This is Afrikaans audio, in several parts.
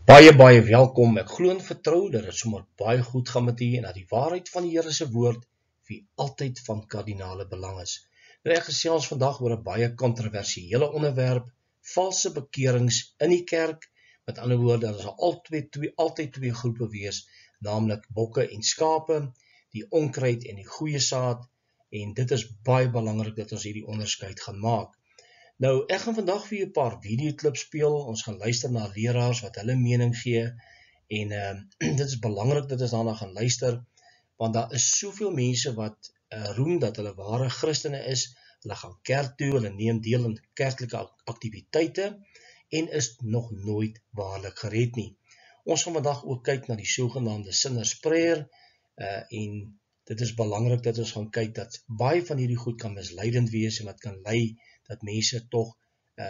Baie welkom. Ek glo en vertrou dat dit sommer baie goed gaan met u en dat die waarheid van die Here se woord vir u altyd van kardinale belang is. Nou ek gesels vandag oor 'n baie kontroversiële onderwerp, valse bekerings in die kerk. Met ander woorde, daar sal altyd twee groepe wees, naamlik bokke en skape, die onkruid en die goeie saad, en dit is baie belangrik dat ons hierdie onderskeid gaan maak. Nou, ek gaan vandag vir julle 'n paar videoklips speel. Ons gaan luister na leraars wat hulle mening gee. En dit is belangrik dat ons daarna gaan luister, want daar is soveel mense wat roem dat hulle ware Christene is. Hulle gaan kerk toe, hulle neem deel aan kerklike aktiwiteite en is nog nooit waarlik gered nie. Ons gaan vandag ook kyk na die sogenaamde sinner's prayer en dit is belangrik dat ons gaan kyk dat baie van hierdie goed kan misleidend wees en wat kan lei dat mense toch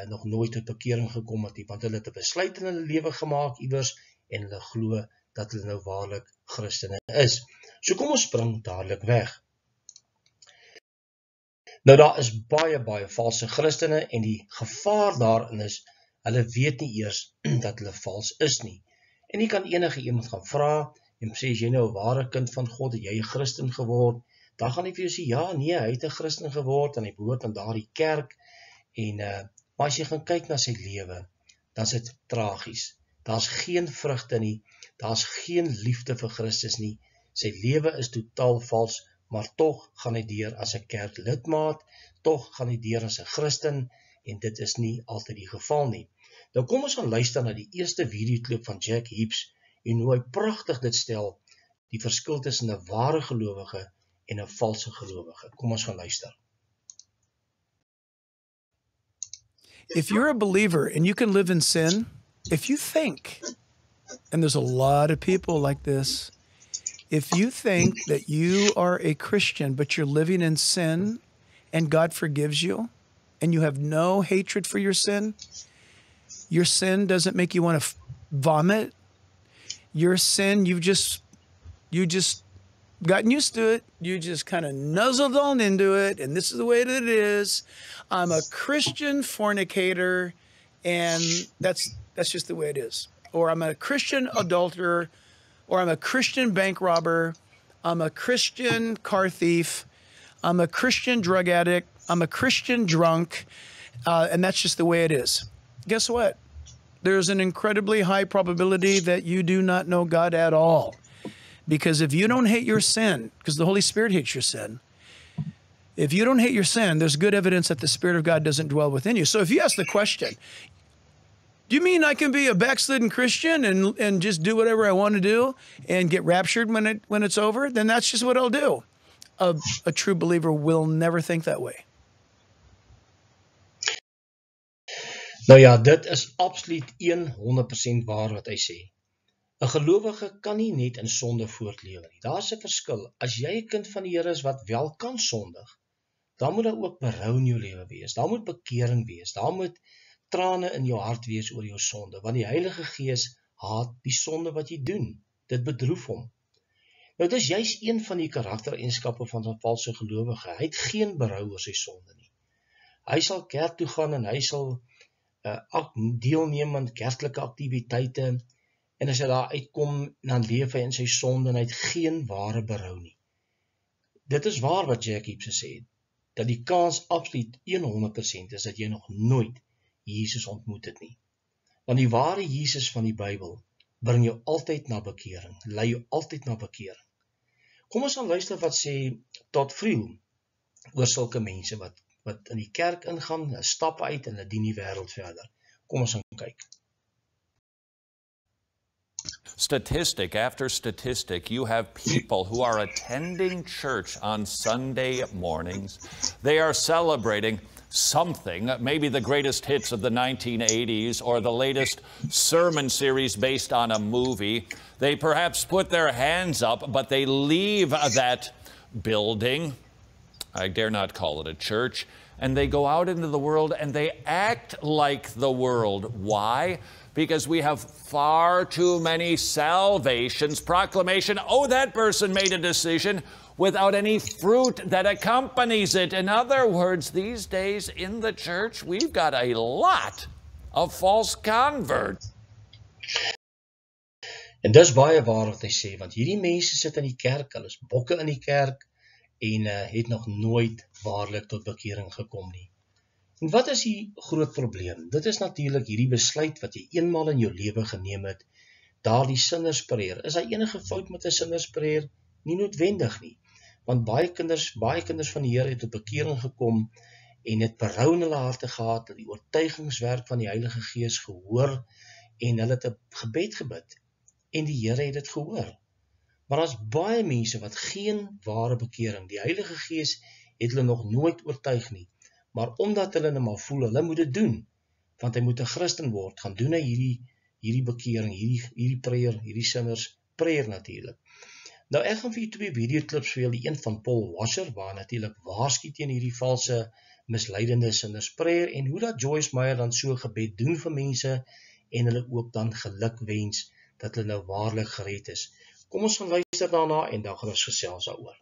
nog nooit tot bekering gekom het, want hulle het 'n besluit in hulle lewe gemaak iewers en hulle glo dat hulle nou waarlik Christene is. So kom ons spring dadelik weg. Nou daar is baie valse Christene en die gevaar daarin is, hulle weet nie eers dat hulle vals is nie. En jy kan enige iemand gaan vra en sê, as jy nou 'n ware kind van God, het jy 'n Christen geword, dan gaan hy vir jou sê, ja, nee, hy het 'n Christen geword en hy behoort aan daardie kerk. Maar as jy gaan kyk na sy lewe, dan is dit tragies. Daar's geen vrugte nie, daar's geen liefde vir Christus nie. Sy lewe is totaal vals, maar tog gaan hy deur as 'n kerklidmaat, tog gaan hy deur as 'n Christen, en dit is nie altyd die geval nie. Nou kom ons gaan luister na die eerste videoklip van Jack Hibbs, en hoe hy pragtig dit stel, die verskil tussen 'n ware gelowige en 'n valse gelowige. Kom ons gaan luister. If you're a believer and you can live in sin, if you think, and there's a lot of people like this, if you think that you are a Christian but you're living in sin and God forgives you and you have no hatred for your sin doesn't make you want to vomit. Your sin, you just gotten used to it. You just kind of nuzzled on into it, and this is the way that it is. I'm a Christian fornicator, and that's just the way it is. Or I'm a Christian adulterer, or I'm a Christian bank robber, I'm a Christian car thief, I'm a Christian drug addict, I'm a Christian drunk, and that's just the way it is. Guess what? There's an incredibly high probability that you do not know God at all. Because if you don't hate your sin, because the Holy Spirit hates your sin, if you don't hate your sin, there's good evidence that the Spirit of God doesn't dwell within you. So if you ask the question, do you mean I can be a backslidden Christian and just do whatever I want to do and get raptured when it's over? Then that's just what I'll do. A true believer will never think that way. Nou ja, dit is absoluut 100% waar wat hy sê. 'n Gelowige kan nie net in sonde voortlewe nie. Daar's 'n verskil. As jy 'n kind van die Here is wat wel kan sondig, dan moet daar ook berou in jou lewe wees. Daar moet bekering wees. Daar moet trane in jou hart wees oor jou sonde, want die Heilige Gees haat die sonde wat jy doen. Dit bedroef hom. Nou dit is juist een van die karaktereienskappe van 'n valse gelowige. Hy het geen berou oor sy sonde nie. Hy sal kerk toe gaan en hy sal deelneem aan kerklike aktiwiteite, en as hy daar uitkom, dan leef hy in sy sonde en hy het geen ware berou nie. Dit is waar wat Jack Hibbs sê, dat die kans absoluut 100% is dat jy nog nooit Jesus ontmoet het nie. Want die ware Jesus van die Bybel bring jou altyd na bekering, lei jou altyd na bekering. Kom ons gaan luister wat sê Todd Friel oor sulke mense wat in die kerk ingaan, hulle stap uit en hulle dien die wêreld verder. Kom ons gaan kyk. Statistic after statistic, you have people who are attending church on Sunday mornings. They are celebrating something, maybe the greatest hits of the 1980s or the latest sermon series based on a movie. They perhaps put their hands up, but they leave that building, I dare not call it a church, and they go out into the world and they act like the world. Why? Because we have far too many salvations, proclamation, oh, that person made a decision, without any fruit that accompanies it. In other words, these days in the church, we've got a lot of false converts. En dis baie waar wat hy sê, want hierdie mense sit in die kerk, hulle is bokke in die kerk, en het nog nooit waarlik tot bekering gekom nie. En wat is die groot probleem? Dit is natuurlik hierdie besluit wat jy eenmaal in jou lewe geneem het, daardie sinnersprayer. Is daar enige fout met 'n sinnersprayer? Nie noodwendig nie, want baie kinders van die Here het tot bekering gekom, en het berou in hulle harte gehad, het die oortuigingswerk van die Heilige Gees gehoor, en hulle het 'n gebed gebid, en die Here het dit gehoor. Maar daar's baie mense wat geen ware bekering, die Heilige Gees het hulle nog nooit oortuig nie, maar omdat hulle nou maar voel, hulle moet dit doen, want hy moet 'n Christen word, gaan doen hy hierdie bekering, hierdie prayer, hierdie sinners prayer natuurlik. Nou ek gaan vir julle 2 videoklips speel, die een van Paul Washer, waar natuurlik waarsku teen hierdie valse misleidende sinners prayer, en hoe dat Joyce Meyer dan so gebed doen vir mense, en hulle ook dan geluk wens, dat hulle nou waarlik gered is. Kom ons gaan luister daarna, en dan gaan ons gesels daaroor.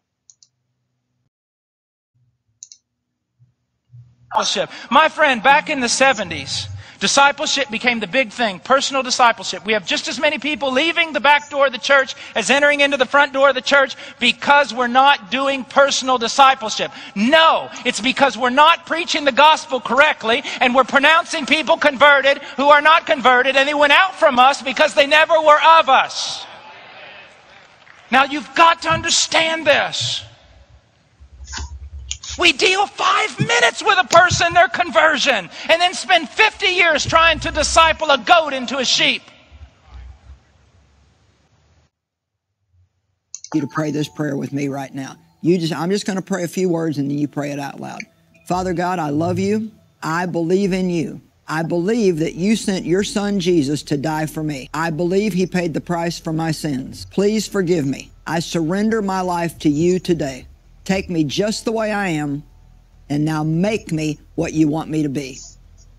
My friend, back in the 70s, discipleship became the big thing, personal discipleship. We have just as many people leaving the back door of the church as entering into the front door of the church because we're not doing personal discipleship. No, it's because we're not preaching the gospel correctly, and we're pronouncing people converted who are not converted, and they went out from us because they never were of us. Now you've got to understand this. We deal 5 minutes with a person, their conversion, and then spend 50 years trying to disciple a goat into a sheep. You to pray this prayer with me right now. I'm just going to pray a few words and then you pray it out loud. Father God, I love you. I believe in you. I believe that you sent your son Jesus to die for me. I believe he paid the price for my sins. Please forgive me. I surrender my life to you today. Take me just the way I am, and now make me what you want me to be.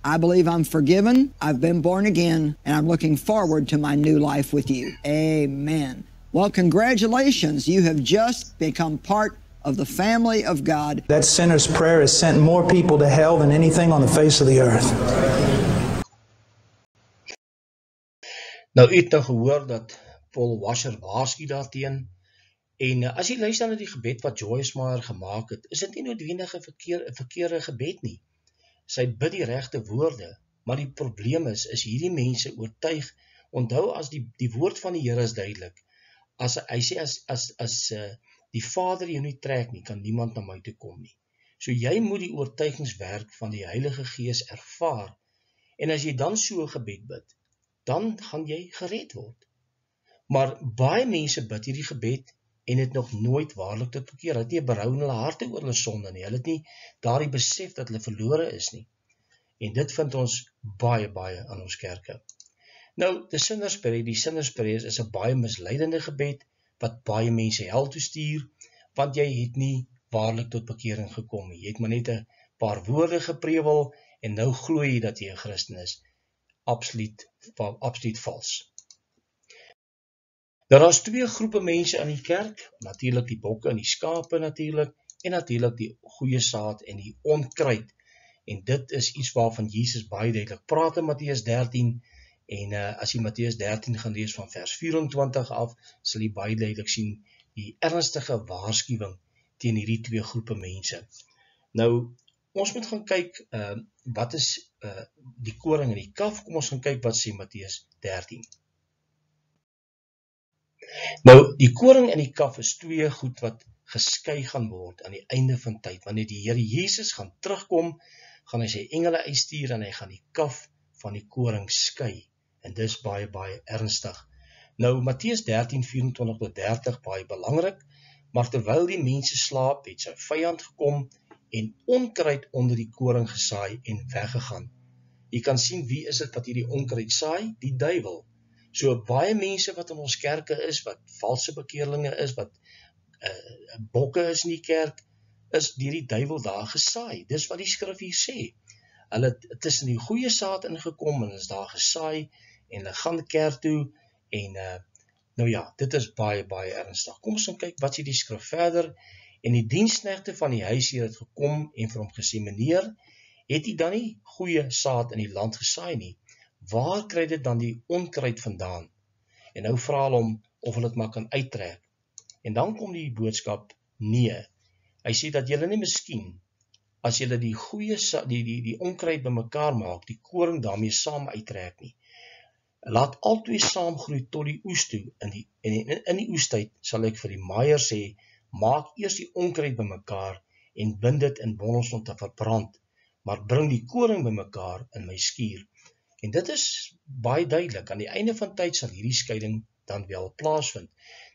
I believe I'm forgiven, I've been born again, and I'm looking forward to my new life with you. Amen. Well, congratulations. You have just become part of the family of God. That sinner's prayer has sent more people to hell than anything on the face of the earth. Nou, u het nou gehoor dat Paul Washer waarsku daarteen. En as jy luister na die gebed wat Joyce Meyer gemaak het, is dit nie noodwendig 'n verkeerde gebed nie. Sy bid die regte woorde, maar die probleem is hierdie mense oortuig. Onthou, as die woord van die Here is duidelik. Hy sê as die Vader jou nie trek nie, kan niemand na my toe kom nie. So jy moet die oortuigingswerk van die Heilige Gees ervaar. En as jy dan so 'n gebed bid, dan gaan jy gered word. Maar baie mense bid hierdie gebed en het nog nooit waarlik tot bekeer. Hulle het nie berou in hulle harte oor hulle sonde nie. Hulle het nie daardie besef dat hulle verlore is nie. En dit vind ons baie aan ons kerke. Nou, die sinner's prayer is 'n baie misleidende gebed, wat baie mense hel toe stuur, want jy het nie waarlik tot bekering gekom nie. Jy het maar net 'n paar woorde geprewel, en nou glo jy dat jy 'n Christen is. Absoluut vals. Nou, daar's 2 groepe mense in die kerk, natuurlik die bokke en die skape natuurlik, en natuurlik die goeie saad en die onkruid. En dit is iets waarvan Jesus baie duidelik praat in Matteus 13, en as jy Matteus 13 gaan lees van vers 24 af, sal jy baie duidelik sien die ernstige waarskuwing teen hierdie 2 groepe mense. Nou, ons moet gaan kyk, wat is die koring en die kaf. Kom ons gaan kyk wat sê Matteus 13. Nou, die koring en die kaf is 2 goed wat geskei gaan word aan die einde van tyd. Wanneer die Here Jesus gaan terugkom, gaan hy sy engele uitstuur en hy gaan die kaf van die koring skei. En dis baie ernstig. Nou, Matteus 13, 24-30, baie belangrik, maar terwyl die mense slaap, het sy vyand gekom en onkruid onder die koring gesaai en weggegaan. Jy kan sien, wie is dit wat hierdie onkruid saai? Die duiwel. So baie mense wat in ons kerke is, wat valse bekeerlinge is, wat bokke is in die kerk, is deur die duiwel daar gesaai. Dis wat die skrif hier sê. Hulle het tussen die goeie saad ingekom en is daar gesaai, en hulle gaan kerk toe, en nou ja, dit is baie ernstig. Kom ons kyk wat sê die skrif verder. En die diensknegte van die huisheer het gekom en vir hom gesê, meneer, het jy dan nie goeie saad in die land gesaai nie? Waar kry dit dan die onkruid vandaan? En nou vra hulle hom of hulle dit maar kan uittrek. En dan kom die boodskap, nee. Hy sê dat julle nie miskien, as julle die goeie, die onkruid bymekaar maak, die koring daarmee saam uittrek nie. Laat albei saam groei tot die oes toe. In die oestyd sal ek vir die maaier sê, maak eers die onkruid bymekaar en bind dit in bondels om te verbrand, maar bring die koring bymekaar in my skuur. En dit is baie duidelik, aan die einde van tyd sal hierdie skeiding dan wel plaasvind.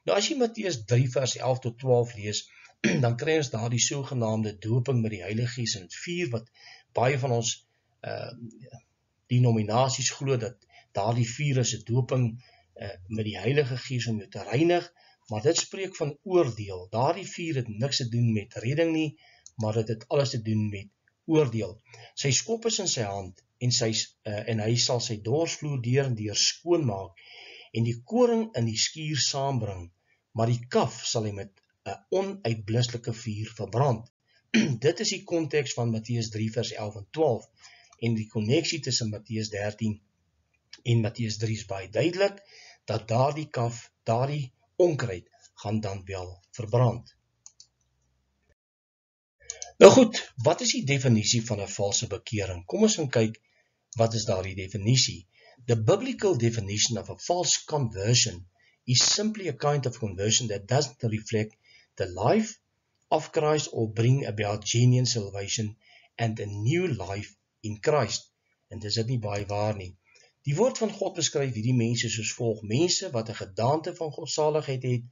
Nou as jy Matteus 3 vers 11 tot 12 lees, dan kry ons daar die sogenaamde doping met die Heilige Gees in vuur, wat baie van ons denominasies glo dat daardie vuur is 'n doping met die Heilige Gees om jou te reinig, maar dit spreek van oordeel. Daardie vuur het niks te doen met redding nie, maar dit het alles te doen met oordeel. Sy skop is in sy hand en hy sal sy dorsvloer deur en deur skoonmaak en die koring in die skuur saambring, maar die kaf sal hy met 'n onuitblusselike vuur verbrand. Dit is die konteks van Matteus 3 vers 11 en 12 en die koneksie tussen Matteus 13 en Matteus 3 is baie duidelik dat daardie kaf, daardie onkruid gaan dan wel verbrand. Nou goed, wat is die definisie van 'n valse bekering? Kom ons gaan kyk, wat is daardie definisie? The biblical definition of a false conversion is simply a kind of conversion that doesn't reflect the life of Christ or bring about genuine salvation and a new life in Christ. En dis dit nie baie waar nie. Die woord van God beskryf hierdie mense soos volg: mense wat 'n gedaante van godsaligheid het,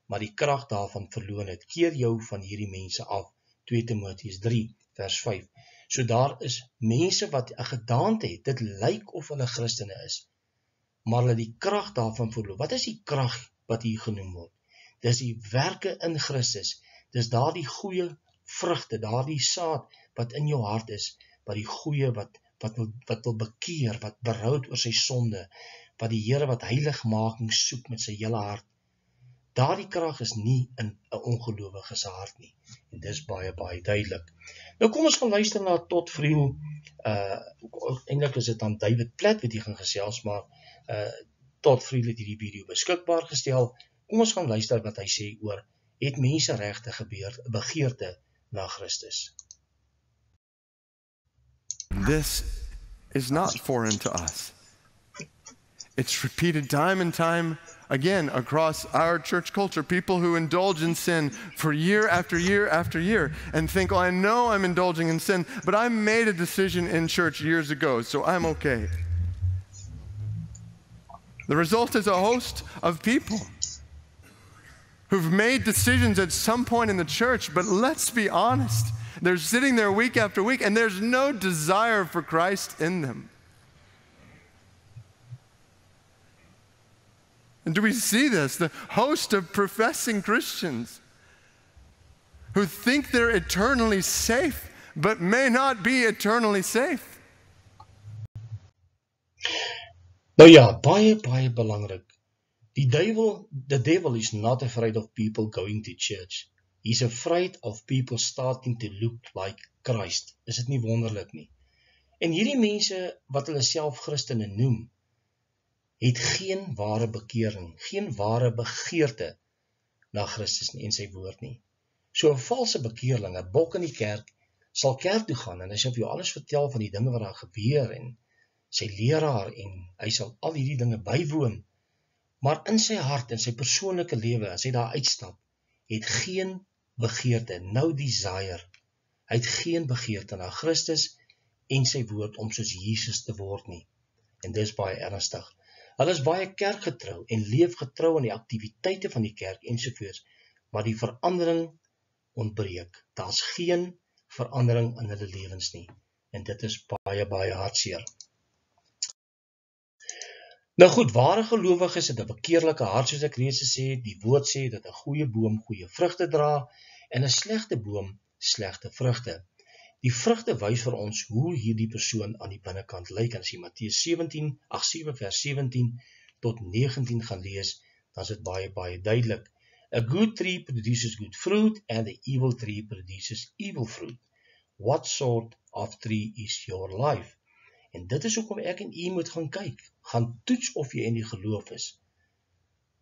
maar die krag daarvan verloor het. Keer jou van hierdie mense af. 2 Timoteus 3 vers 5. So daar is mense wat 'n gedaante het, dit lyk of hulle Christene is, maar hulle die krag daarvan verloor. Wat is die krag wat hier genoem word? Dis die werke in Christus. Dis daardie goeie vrugte, daardie saad wat in jou hart is, wat die goeie wat wil bekeer, wat berou oor sy sonde, wat die Here wat heiligmaking soek met sy hele hart. Daardie krag is nie in 'n ongelowige se hart nie. En dis baie duidelik. Nou kom ons gaan luister na Todd Friel. Eintlik is dit dan David Platt wat hier gaan gesels, maar Todd Friel het hierdie video beskikbaar gestel. Kom ons gaan luister wat hy sê oor het mense regte begeerte na Christus. This is not foreign to us. It's repeated time and time again across our church culture. People who indulge in sin for year after year after year and think, oh, I know I'm indulging in sin, but I made a decision in church years ago, so I'm okay. The result is a host of people who've made decisions at some point in the church, but let's be honest, they're sitting there week after week and there's no desire for Christ in them. And do we see this? The host of professing Christians who think they're eternally safe, but may not be eternally safe. Nou ja, baie belangrik. The devil is not afraid of people going to church. He's afraid of people starting to look like Christ. Is dit nie wonderlik nie? En hierdie mense wat hulle self Christene noem, het geen ware bekering, geen ware begeerte na Christus nie en sy woord nie. So 'n valse bekeerling, 'n bok in die kerk, sal kerk toe gaan en hy sal vir jou alles vertel van die dinge wat daar gebeur en sy leraar en hy sal al hierdie dinge bywoon. Maar in sy hart en sy persoonlike lewe, as hy daar uitstap, het geen begeerte, no desire. Hy het geen begeerte na Christus en sy woord om soos Jesus te word nie. En dis baie ernstig. Hulle is baie kerkgetrou en leef getrou aan die aktiwiteite van die kerk ensovoorts, maar die verandering ontbreek. Daar's geen verandering in hulle lewens nie. En dit is baie hartseer. Nou goed, ware gelowiges het 'n bekeerlike hart, soos ek reeds gesê het. Die woord sê dat 'n goeie boom goeie vrugte dra en 'n slegte boom slegte vrugte. Die vrugte wys vir ons hoe hierdie persoon aan die binnekant lyk. En as jy Matteus 7 vers 17 tot 19 gaan lees, dan is dit baie duidelik. A good tree produces good fruit and the evil tree produces evil fruit. What sort of tree is your life? En dit is hoekom ek en u moet gaan kyk, gaan toets of jy in die geloof is.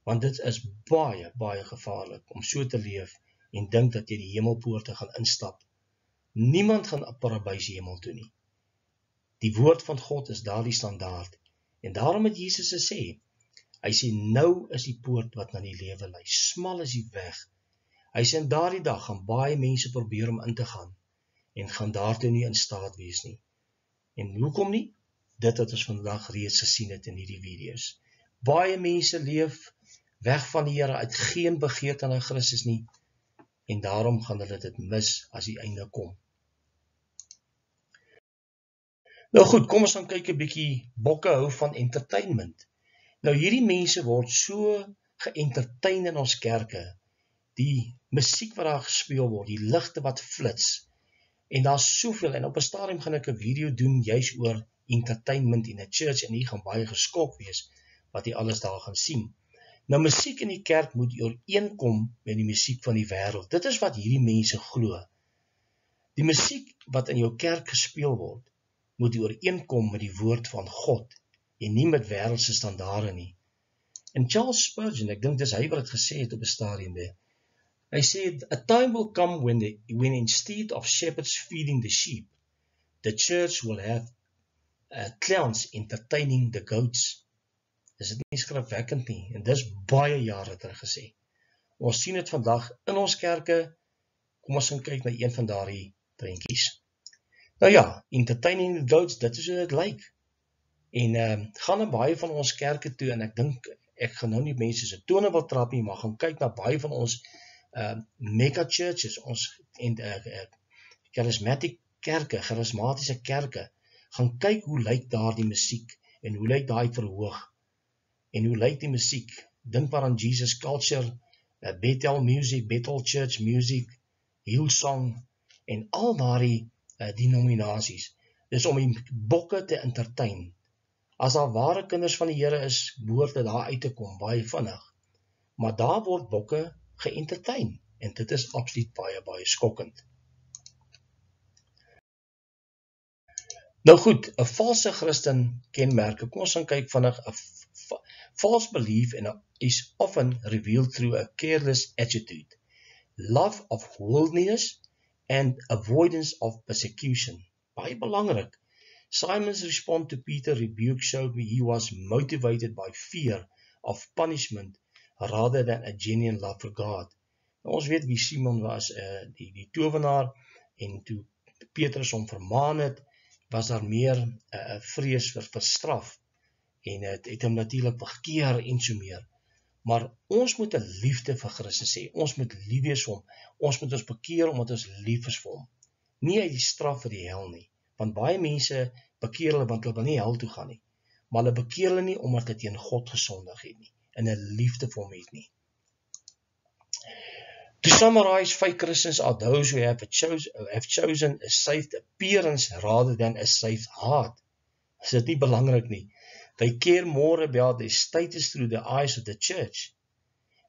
Want dit is baie, baie gevaarlik om so te leef en dink dat jy die hemelpoorte gaan instap. Niemand gaan op parabys hemel toe nie. Die woord van God is daardie standaard. En daarom het Jesus gesê, hy sê, nou is die poort wat na die lewe lei, smal is die weg. Hy sê, in daardie dag gaan baie mense probeer om in te gaan, en gaan daartoe nie in staat wees nie. En hoekom nie? Dit wat ons vandag reeds gesien het in hierdie video's. Baie mense leef weg van die Here, uit geen begeerte na Christus nie, en daarom gaan hulle dit mis as die einde kom. Nou goed, kom ons gaan kyk 'n bietjie, bokke hou van entertainment. Nou hierdie mense word so geëntertain in ons kerke, die musiek wat daar gespeel word, die ligte wat flits, en daar's soveel, en op 'n stadium gaan ek 'n video doen, juis oor entertainment in 'n church, en jy gaan baie geskok wees, wat jy alles daar gaan sien. Nou musiek in die kerk moet ooreenkom met die musiek van die wêreld. Dit is wat hierdie mense glo. Die musiek wat in jou kerk gespeel word, moet ooreenkom met die woord van God, en nie met wêreldse standaarde nie. En Charles Spurgeon, ek dink dis hy wat het gesê het op 'n stadium daar, hy sê, a time will come when instead of shepherds feeding the sheep, the church will have clowns entertaining the goats. Dis dit nie skrifwekkend nie, en dis baie jare terug gesê. Ons sien dit vandag in ons kerke. Kom ons gaan kyk na een van daardie prentjies. Nou ja, entertaining the goats, dit is hoe dit lyk. En gaan na baie van ons kerke toe, en ek dink, ek gaan nou nie mense se tone wil trap nie, maar gaan kyk na baie van ons mega churches, ons charismatic kerke, charismatiese kerke, gaan kyk hoe lyk daar die musiek, en hoe lyk daai verhoog, en hoe lyk die musiek. Dink maar aan Jesus Culture, Bethel Music, Bethel Church Music, Hillsong, en al daardie denominasies. Dis om die bokke te entertain. As daar ware kinders van die Here is, behoort dit daar uit te kom, baie vinnig. Maar daar word bokke geëntertain, en dit is absoluut baie, baie skokkend. Nou goed, 'n valse Christen kenmerke, kom ons gaan kyk vinnig. False belief is often revealed through a careless attitude, love of worldliness, and avoidance of persecution. Baie belangrik. Simon's response to Peter's rebuke showed me he was motivated by fear of punishment rather than a genuine love for God. Nou, ons weet wie Simon was, die towenaar, en toe Petrus hom vermaan het, was daar meer vrees vir straf, en het hom natuurlik bekeer en so meer. Maar ons moet 'n liefde vir Christus hê, ons moet lief wees vir hom, ons moet ons bekeer omdat ons lief is vir hom, nie uit die straf vir die hel nie, want baie mense bekeer hulle want hulle wil nie hel toe gaan nie, maar hulle bekeer hulle nie omdat hulle teen God gesondig het nie, en 'n liefde vir hom het nie. To summarize, fake Christians are those who have chosen a saved appearance rather than a saved heart. Is dit nie belangrik nie? They care more about their status through the eyes of the church,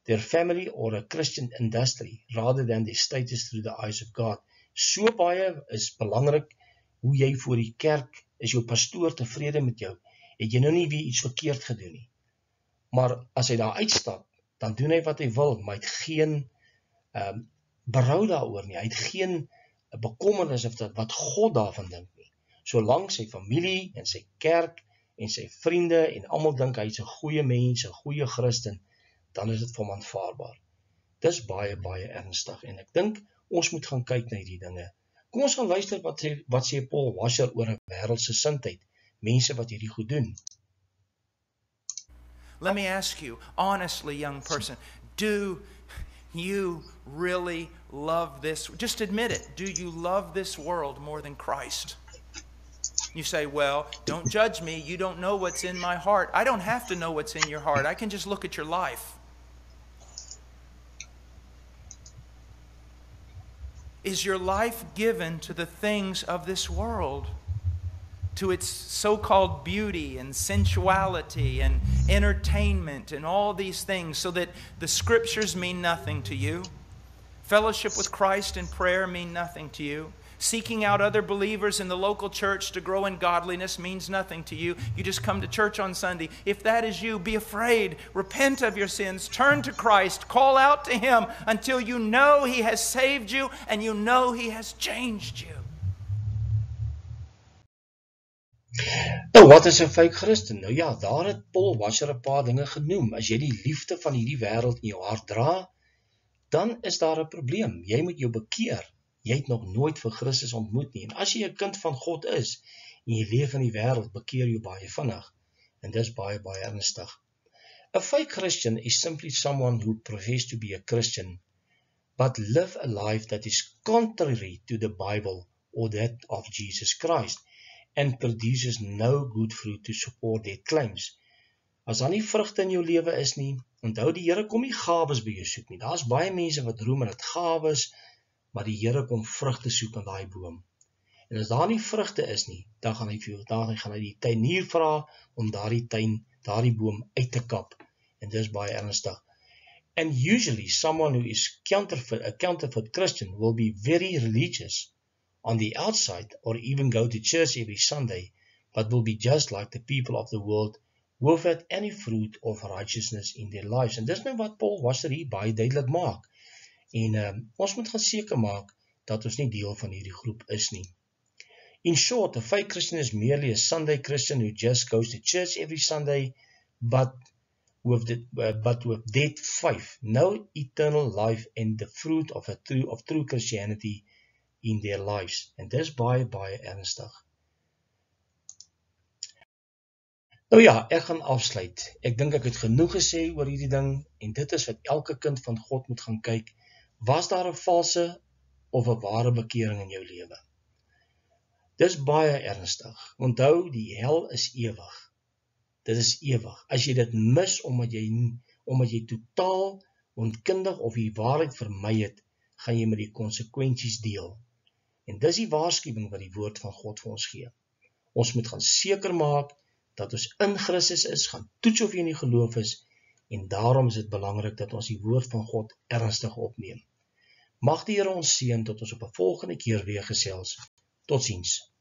their family or a Christian industry, rather than their status through the eyes of God. So baie is belangrik hoe jy voor die kerk, is jou pastoor tevrede met jou, het jy nou nie weer iets verkeerd gedoen nie. Maar as hy daar uitstap, dan doen hy wat hy wil, maar hy het geen berou daaroor nie, hy het geen bekommernis of wat God daarvan dink nie. Solank sy familie en sy kerk en sy vriende en almal dink hy is 'n goeie mens, 'n goeie Christen, dan is dit vir hom aanvaarbaar. Dis baie, baie ernstig, en ek dink ons moet gaan kyk na hierdie dinge. Kom ons gaan luister wat sê Paul Washer oor 'n wêreldse sintheid, mense wat hierdie goed doen. Let me ask you, honestly, young person, do you really love this? Just admit it. Do you love this world more than Christ? You say, well, don't judge me. You don't know what's in my heart. I don't have to know what's in your heart. I can just look at your life. Is your life given to the things of this world? To its so-called beauty and sensuality and entertainment and all these things, so that the scriptures mean nothing to you? Fellowship with Christ and prayer mean nothing to you? Seeking out other believers in the local church to grow in godliness means nothing to you. You just come to church on Sunday. If that is you, be afraid. Repent of your sins. Turn to Christ. Call out to Him until you know He has saved you and you know He has changed you. Nou, wat is 'n fake Christen? Nou ja, daar het Paul Washer 'n paar dinge genoem. As jy die liefde van hierdie wêreld in jou hart dra, dan is daar 'n probleem. Jy moet jou bekeer. Jy het nog nooit vir Christus ontmoet nie. En as jy 'n kind van God is, en jy leef in die wêreld, bekeer jou baie vinnig. En dis baie, baie ernstig. A fake Christian is simply someone who professes to be a Christian, but live a life that is contrary to the Bible or that of Jesus Christ, and produces no good fruit to support their claims. As daar nie vrugte in jou lewe is nie, onthou die Here kom nie gawes by jou soek nie. Daar's baie mense wat roem dat gawes, maar die Here kom vrugte soek aan daai boom. En as daar nie vrugte is nie, dan gaan hy vir jou, dan gaan hy die tuinier vra om daardie boom uit te kap. En dis baie ernstig. And usually someone who is a counterfeit Christian will be very religious on the outside, or even go to church every Sunday, but will be just like the people of the world, without any fruit of righteousness in their lives. En dis nou wat Paul Washer hier baie duidelik maak. En ons moet gaan seker maak dat ons nie deel van hierdie groep is nie. In short, a fake Christian is merely a Sunday Christian who just goes to church every Sunday, but with dead faith, no eternal life, and the fruit of true Christianity in their lives. En dis baie, baie ernstig. Nou ja, ek gaan afsluit. Ek dink ek het genoeg gesê oor hierdie ding, en dit is wat elke kind van God moet gaan kyk. Was daar 'n valse of 'n ware bekering in jou lewe? Dis baie ernstig. Onthou, die hel is ewig. Dit is ewig. As jy dit mis omdat jy totaal onkundig of die waarheid vermy het, gaan jy met die konsekwensies deel. En dis die waarskuwing wat die woord van God vir ons gee. Ons moet gaan seker maak dat ons in Christus is, gaan toets of jy in die geloof is, en daarom is dit belangrik dat ons die woord van God ernstig opneem. Mag die Here ons seën tot ons op 'n volgende keer weer gesels. Totsiens.